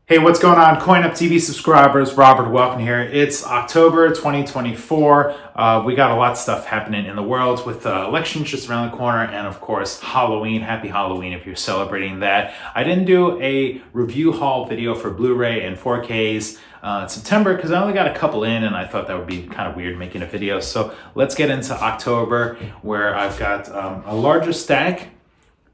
Hey, what's going on, CoinOpTV subscribers? Robert Welcome here. It's October 2024. We got a lot of stuff happening in the world with elections just around the corner, and of course, Halloween. Happy Halloween if you're celebrating that. I didn't do a review haul video for Blu-ray and 4Ks in September because I only got a couple in, and I thought that would be kind of weird making a video. So let's get into October, where I've got a larger stack.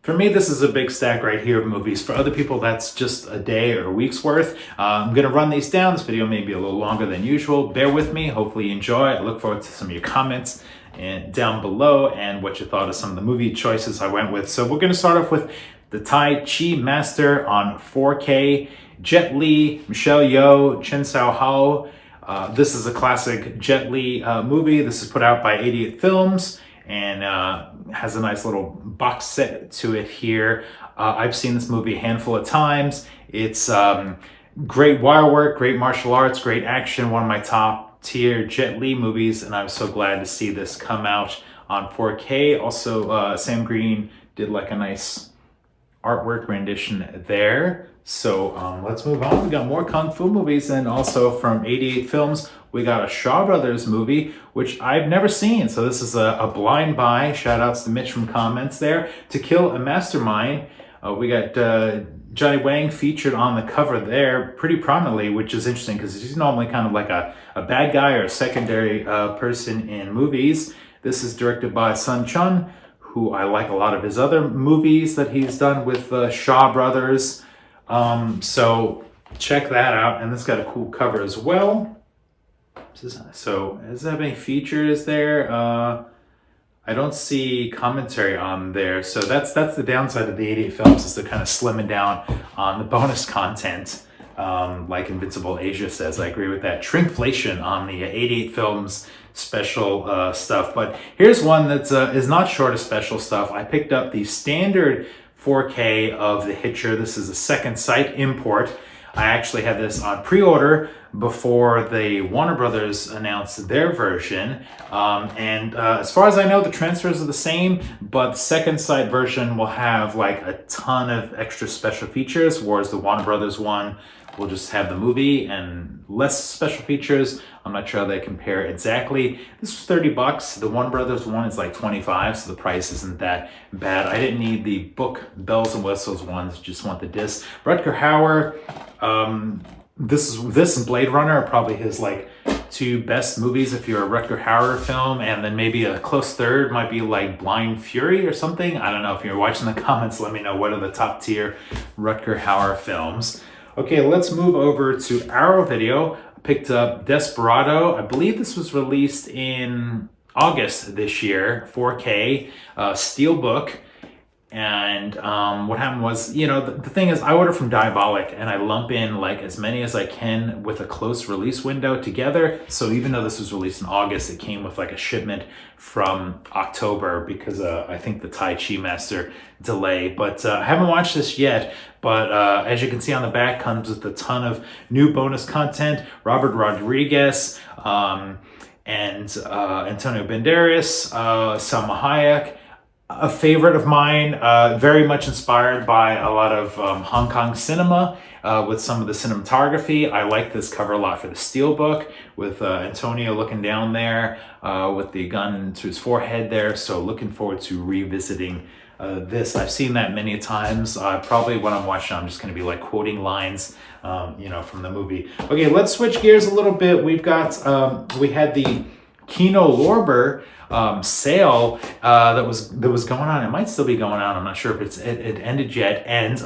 For me, this is a big stack right here of movies. For other people, that's just a day or a week's worth. I'm going to run these down. This video may be a little longer than usual. Bear with me. Hopefully you enjoy. I look forward to some of your comments and down below and what you thought of some of the movie choices I went with. So we're going to start off with the Tai Chi Master on 4K. Jet Li, Michelle Yeoh, Chen Sao Hao. This is a classic Jet Li movie. This is put out by 88 Films. And has a nice little box set to it here. I've seen this movie a handful of times. It's great wire work, great martial arts, great action, one of my top tier Jet Li movies, and I was so glad to see this come out on 4K. Also, Sam Green did like a nice artwork rendition there. So let's move on. We got more Kung Fu movies, and also from 88 Films, we got a Shaw Brothers movie, which I've never seen. So this is a blind buy. Shout outs to Mitch from comments there. To Kill a Mastermind. We got Johnny Wang featured on the cover there pretty prominently, which is interesting because he's normally kind of like a bad guy or a secondary person in movies. This is directed by Sun Chun, who I like a lot of his other movies that he's done with Shaw Brothers. So check that out. And this got a cool cover as well. So does it have any features there? I don't see commentary on there. So that's the downside of the 88 Films, is they're kind of slimming down on the bonus content. Like Invincible Asia says, I agree with that. Shrinkflation on the 88 Films special stuff. But here's one that is not short of special stuff. I picked up the standard 4K of the Hitcher. This is a second sight import. I actually had this on pre-order before the Warner Brothers announced their version. As far as I know, the transfers are the same, but the second sight version will have like a ton of extra special features, whereas the Warner Brothers one will just have the movie and less special features. I'm not sure how they compare exactly. This was $30. The Warner Brothers one is like 25, so the price isn't that bad. I didn't need the book bells and whistles ones, just want the disc. Rutger Hauer, this and Blade Runner are probably his like two best movies if you're a Rutger Hauer film, and then maybe a close third might be like Blind Fury or something. I don't know. If you're watching the comments, let me know what are the top tier Rutger Hauer films. Okay, let's move over to Arrow Video. I picked up Desperado. I believe this was released in August this year, 4K, steelbook. And what happened was, you know, the thing is, I order from Diabolic and I lump in like as many as I can with a close release window together. So even though this was released in August, it came with like a shipment from October because I think the Tai Chi Master delay. But I haven't watched this yet. But as you can see on the back, comes with a ton of new bonus content. Robert Rodriguez and Antonio Banderas, Salma Hayek. A favorite of mine, very much inspired by a lot of Hong Kong cinema with some of the cinematography. I like this cover a lot for the steelbook with Antonio looking down there with the gun to his forehead there. So looking forward to revisiting this. I've seen that many times. Probably when I'm watching, I'm just going to be like quoting lines, you know, from the movie. Okay, let's switch gears a little bit. We've got, we had the Kino Lorber sale that was going on. It might still be going on. I'm not sure if it ended yet. And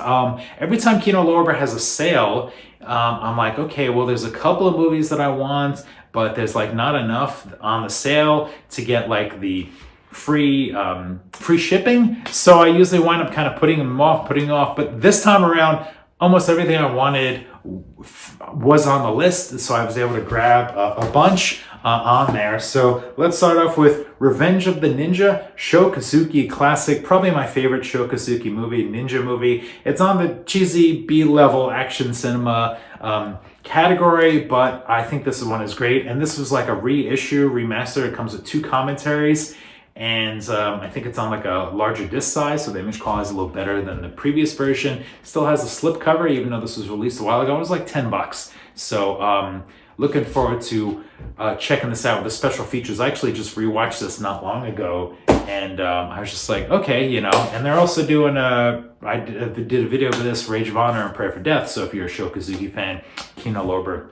every time Kino Lorber has a sale, I'm like, okay, well, there's a couple of movies that I want, but there's like not enough on the sale to get like the free shipping. So I usually wind up kind of putting off. But this time around, almost everything I wanted was on the list, so I was able to grab a bunch on there. So let's start off with Revenge of the Ninja, Sho Kosugi classic, probably my favorite Sho Kosugi movie, ninja movie. It's on the cheesy B-level action cinema category, but I think this one is great. And this was like a reissue, remaster. It comes with two commentaries. and I think it's on like a larger disc size, so the image quality is a little better than the previous version. Still has a slip cover, even though this was released a while ago. It was like 10 bucks. So looking forward to checking this out with the special features. I actually just rewatched this not long ago, and I was just like, okay, you know. And they're also doing I did a video for this, Rage of Honor and Prayer for Death. So if you're a Sho Kosugi fan, Kino Lorber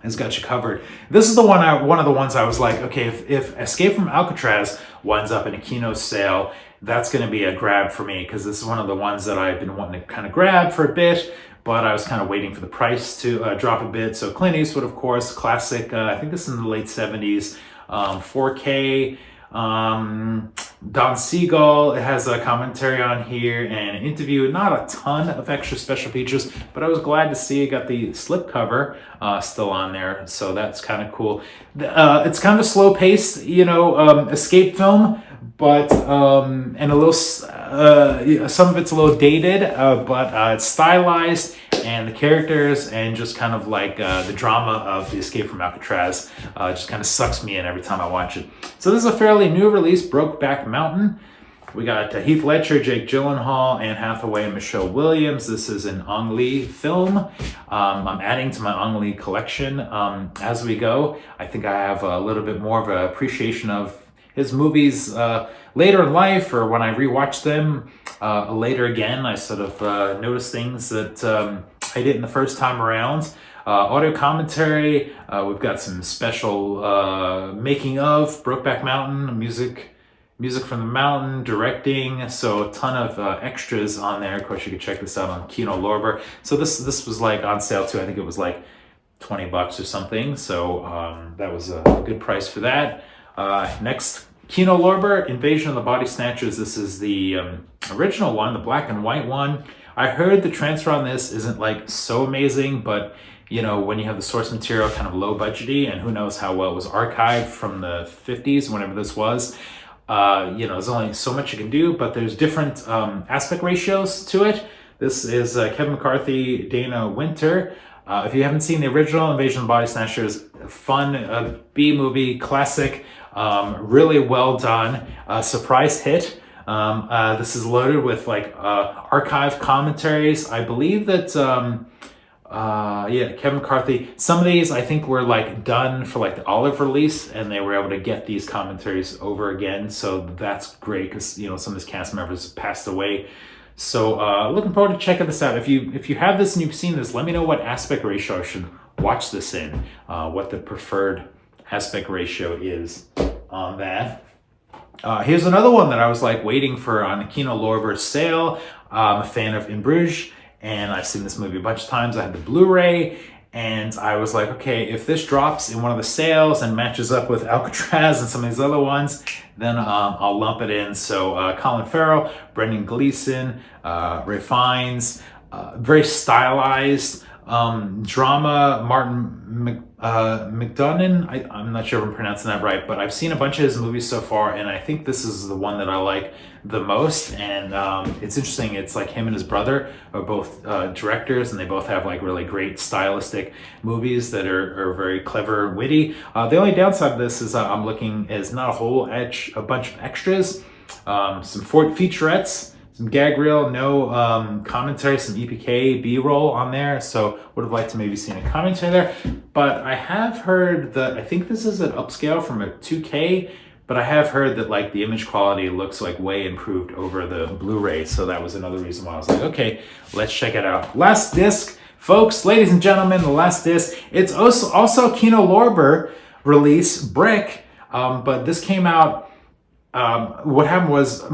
has got you covered. This is the one of the ones I was like, okay, if Escape from Alcatraz winds up in a Kino sale, that's going to be a grab for me, because this is one of the ones that I've been wanting to kind of grab for a bit, but I was kind of waiting for the price to drop a bit. So Clint Eastwood, of course, classic. I think this is in the late 70s, 4K. Don Siegel, it has a commentary on here and an interview. Not a ton of extra special features, but I was glad to see it got the slipcover still on there, so that's kind of cool. It's kind of slow paced, you know, escape film, but and a little some of it's a little dated, but it's stylized, and the characters and just kind of like the drama of the Escape from Alcatraz just kind of sucks me in every time I watch it. So this is a fairly new release, Brokeback Mountain. We got Heath Ledger, Jake Gyllenhaal, Anne Hathaway, and Michelle Williams. This is an Ang Lee film. I'm adding to my Ang Lee collection as we go. I think I have a little bit more of an appreciation of his movies later in life, or when I rewatch them later again, I sort of notice things that I didn't the first time around. Audio commentary, we've got some special making of Brokeback Mountain, music from the mountain, directing, so a ton of extras on there. Of course, you can check this out on Kino Lorber. So this was like on sale too. I think it was like 20 bucks or something, so that was a good price for that. Next, Kino Lorber, Invasion of the Body Snatchers. This is the original one, the black and white one. I heard the transfer on this isn't like so amazing, but you know, when you have the source material kind of low budgety, and who knows how well it was archived from the 50s, whenever this was, you know, there's only so much you can do, but there's different aspect ratios to it. This is Kevin McCarthy, Dana Winter. If you haven't seen the original Invasion of the Body Snatchers, fun B-movie classic, really well done, surprise hit. This is loaded with like archive commentaries. I believe that yeah, Kevin McCarthy, some of these I think were like done for like the olive release, and they were able to get these commentaries over again, so that's great, because you know, some of his cast members have passed away. So looking forward to checking this out. If you have this and you've seen this, let me know what aspect ratio I should watch this in, what the preferred aspect ratio is on that. Here's another one that I was like waiting for on the Kino Lorber sale. I'm a fan of In Bruges, and I've seen this movie a bunch of times. I had the Blu-ray, and I was like, okay, if this drops in one of the sales and matches up with Alcatraz and some of these other ones, then I'll lump it in. So Colin Farrell, Brendan Gleeson, Ray Fiennes, very stylized drama. Martin McDonough, I'm not sure if I'm pronouncing that right, but I've seen a bunch of his movies so far, and I think this is the one that I like the most. And it's interesting, it's like him and his brother are both directors, and they both have like really great stylistic movies that are very clever, witty. The only downside of this is I'm looking is not a bunch of extras, some featurettes, some gag reel, no commentary, some EPK B-roll on there, so would have liked to maybe seen a commentary there. But I have heard that, I think this is an upscale from a 2K, but I have heard that like the image quality looks like way improved over the Blu-ray, so that was another reason why I was like, okay, let's check it out. Last disc, folks, ladies and gentlemen, the last disc. It's also Kino Lorber release, Brick, but this came out, what happened was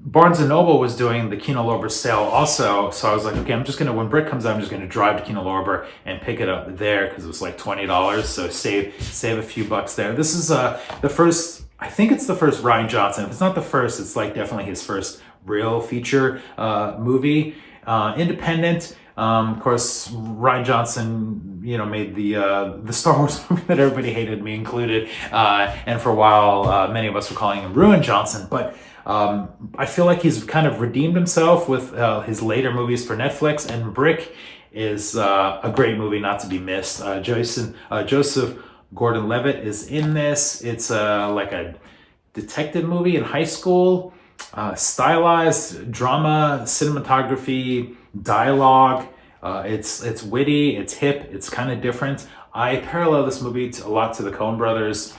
Barnes & Noble was doing the Kino Lorber sale also, so I was like, okay, when Brick comes out, I'm just gonna drive to Kino Lorber and pick it up there, because it was like $20, so save a few bucks there. This is the first, I think it's the first Rian Johnson. If it's not the first, it's like definitely his first real feature movie. Independent. Of course, Rian Johnson, you know, made the Star Wars movie that everybody hated, me included, and for a while, many of us were calling him Ruin Johnson, but I feel like he's kind of redeemed himself with his later movies for Netflix, and Brick is a great movie not to be missed. Joseph Gordon-Levitt is in this. It's like a detective movie in high school. Stylized drama, cinematography, dialogue. It's witty, it's hip, it's kind of different. I parallel this movie a lot to the Coen brothers'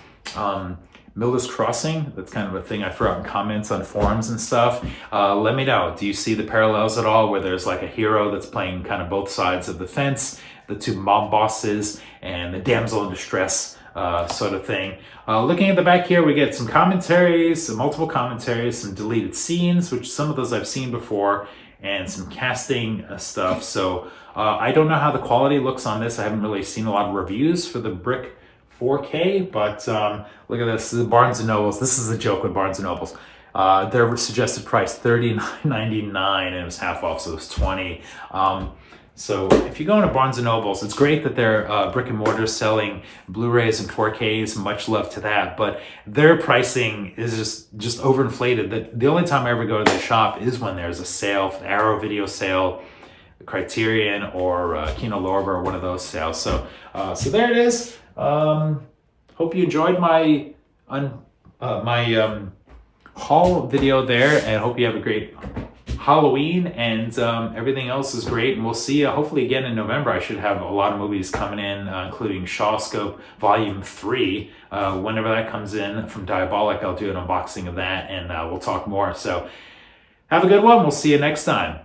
Miller's Crossing. That's kind of a thing I throw out in comments on forums and stuff. Let me know, do you see the parallels at all, where there's like a hero that's playing kind of both sides of the fence, the two mob bosses, and the damsel in distress sort of thing. Looking at the back here, we get some commentaries, some multiple commentaries, some deleted scenes, which some of those I've seen before, and some casting stuff. So I don't know how the quality looks on this. I haven't really seen a lot of reviews for the Brick 4K, but look at this. This is Barnes & Nobles. This is a joke with Barnes & Nobles. Their suggested price, $39.99, and it was half off, so it was $20. So if you go into Barnes & Nobles, it's great that they're brick and mortar selling Blu-rays and 4Ks, much love to that, but their pricing is just overinflated. The only time I ever go to the shop is when there's a sale, Arrow video sale, Criterion, or Kino Lorber, or one of those sales. So so there it is. Hope you enjoyed my haul video there, and hope you have a great Halloween, and everything else is great, and we'll see you hopefully again in November. I should have a lot of movies coming in, including Shawscope Volume 3. Whenever that comes in from Diabolic, I'll do an unboxing of that, and we'll talk more. So have a good one. We'll see you next time.